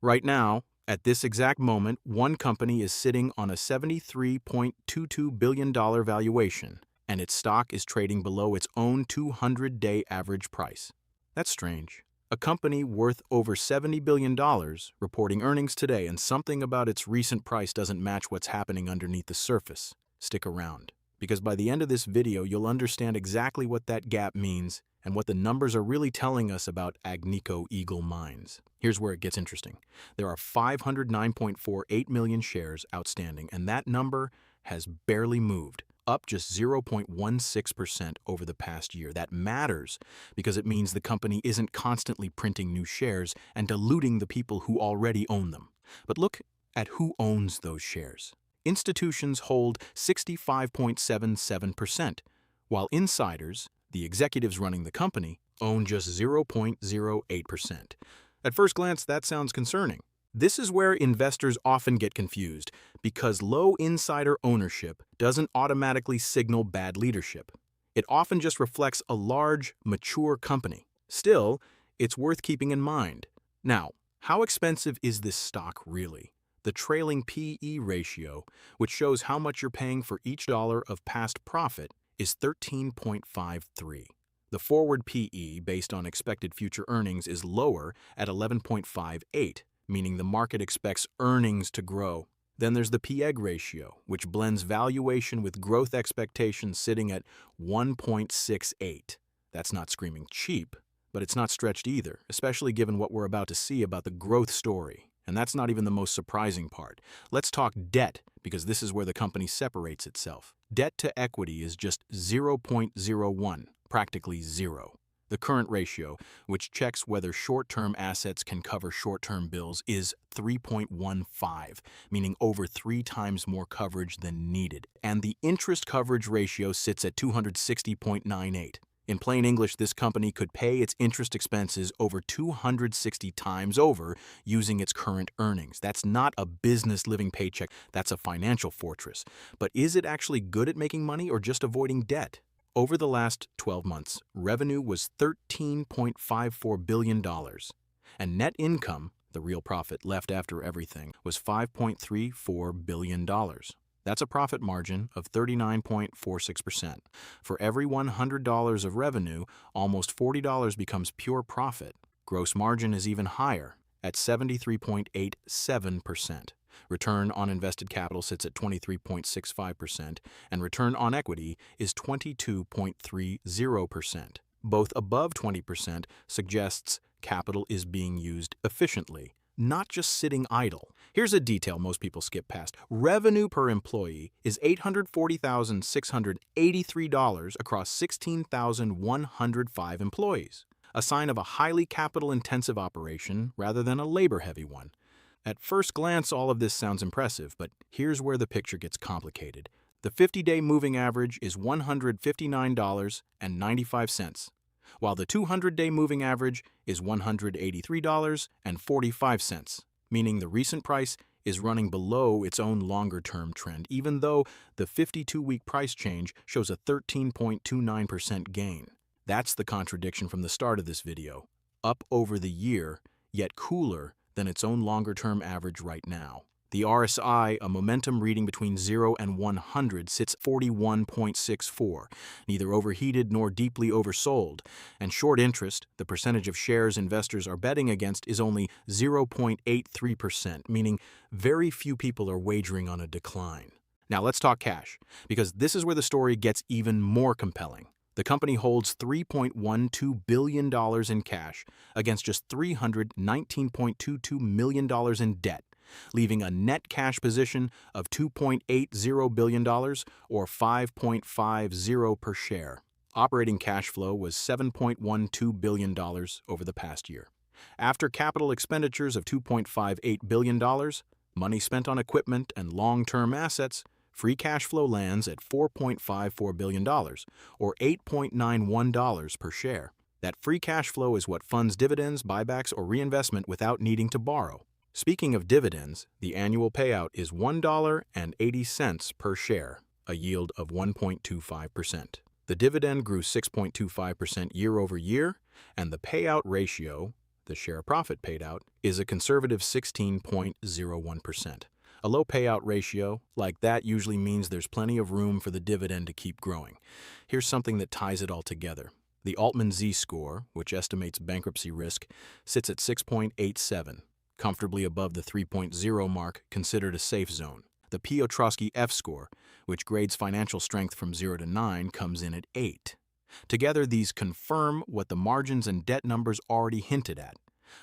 Right now, at this exact moment, one company is sitting on a $73.22 billion valuation, and its stock is trading below its own 200-day average price. That's strange. A company worth over $70 billion reporting earnings today, and something about its recent price doesn't match what's happening underneath the surface. Stick around, because by the end of this video, you'll understand exactly what that gap means and what the numbers are really telling us about Agnico Eagle Mines. Here's where it gets interesting. There are 509.48 million shares outstanding, and that number has barely moved, up just 0.16% over the past year. That matters because it means the company isn't constantly printing new shares and diluting the people who already own them. But look at who owns those shares. Institutions hold 65.77%, while insiders, the executives running the company, own just 0.08%. At first glance, that sounds concerning. This is where investors often get confused, because low insider ownership doesn't automatically signal bad leadership. It often just reflects a large, mature company. Still, it's worth keeping in mind. Now, how expensive is this stock really? The trailing P/E ratio, which shows how much you're paying for each dollar of past profit, is 13.53. The forward P/E, based on expected future earnings, is lower at 11.58, meaning the market expects earnings to grow. Then there's the P/E ratio, which blends valuation with growth expectations, sitting at 1.68. That's not screaming cheap, but it's not stretched either, especially given what we're about to see about the growth story. And that's not even the most surprising part. Let's talk debt, because this is where the company separates itself. Debt to equity is just 0.01, practically zero. The current ratio, which checks whether short-term assets can cover short-term bills, is 3.15, meaning over 3 times more coverage than needed. And the interest coverage ratio sits at 260.98. In plain English, this company could pay its interest expenses over 260 times over using its current earnings. That's not a business living paycheck, that's a financial fortress. But is it actually good at making money or just avoiding debt? Over the last 12 months, revenue was $13.54 billion, and net income, the real profit left after everything, was $5.34 billion. That's a profit margin of 39.46%. For every $100 of revenue, almost $40 becomes pure profit. Gross margin is even higher, at 73.87%. Return on invested capital sits at 23.65%, and return on equity is 22.30%. Both above 20% suggests capital is being used efficiently, not just sitting idle. Here's a detail most people skip past. Revenue per employee is $840,683 across 16,105 employees, a sign of a highly capital-intensive operation rather than a labor-heavy one. At first glance, all of this sounds impressive, but here's where the picture gets complicated. The 50-day moving average is $159.95, while the 200-day moving average is $183.45, meaning the recent price is running below its own longer-term trend, even though the 52-week price change shows a 13.29% gain. That's the contradiction from the start of this video. Up over the year, yet cooler than its own longer-term average right now. The RSI, a momentum reading between 0 and 100, sits 41.64, neither overheated nor deeply oversold, and short interest, the percentage of shares investors are betting against, is only 0.83%, meaning very few people are wagering on a decline. Now let's talk cash, because this is where the story gets even more compelling. The company holds $3.12 billion in cash against just $319.22 million in debt, leaving a net cash position of $2.80 billion or $5.50 per share. Operating cash flow was $7.12 billion over the past year. After capital expenditures of $2.58 billion, money spent on equipment and long-term assets, free cash flow lands at $4.54 billion, or $8.91 per share. That free cash flow is what funds dividends, buybacks, or reinvestment without needing to borrow. Speaking of dividends, the annual payout is $1.80 per share, a yield of 1.25%. The dividend grew 6.25% year over year, and the payout ratio, The share profit paid out is a conservative 16.01%. A low payout ratio like that usually means there's plenty of room for the dividend to keep growing. Here's something that ties it all together. The nyse score, which estimates bankruptcy risk, sits at 6.87, comfortably above the 3.0 mark, considered a safe zone. The Piotroski F-Score, which grades financial strength from 0 to 9, comes in at 8. Together, these confirm what the margins and debt numbers already hinted at: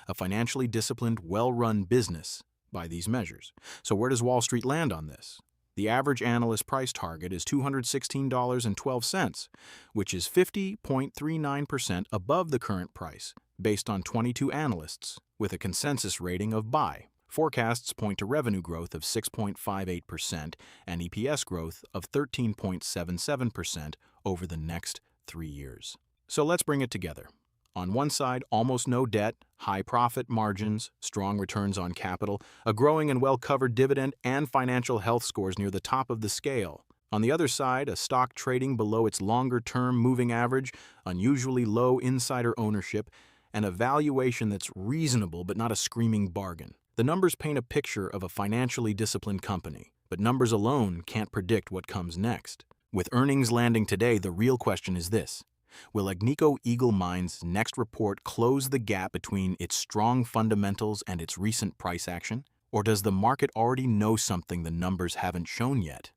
a financially disciplined, well-run business by these measures. So where does Wall Street land on this? The average analyst price target is $216.12, which is 50.39% above the current price, based on 22 analysts, with a consensus rating of buy. Forecasts point to revenue growth of 6.58% and EPS growth of 13.77% over the next 3 years. So let's bring it together. On one side, almost no debt, high profit margins, strong returns on capital, a growing and well-covered dividend, and financial health scores near the top of the scale. On the other side, a stock trading below its longer-term moving average, unusually low insider ownership, and a valuation that's reasonable but not a screaming bargain. The numbers paint a picture of a financially disciplined company, but numbers alone can't predict what comes next. With earnings landing today, the real question is this: will Agnico Eagle Mines' next report close the gap between its strong fundamentals and its recent price action? Or does the market already know something the numbers haven't shown yet?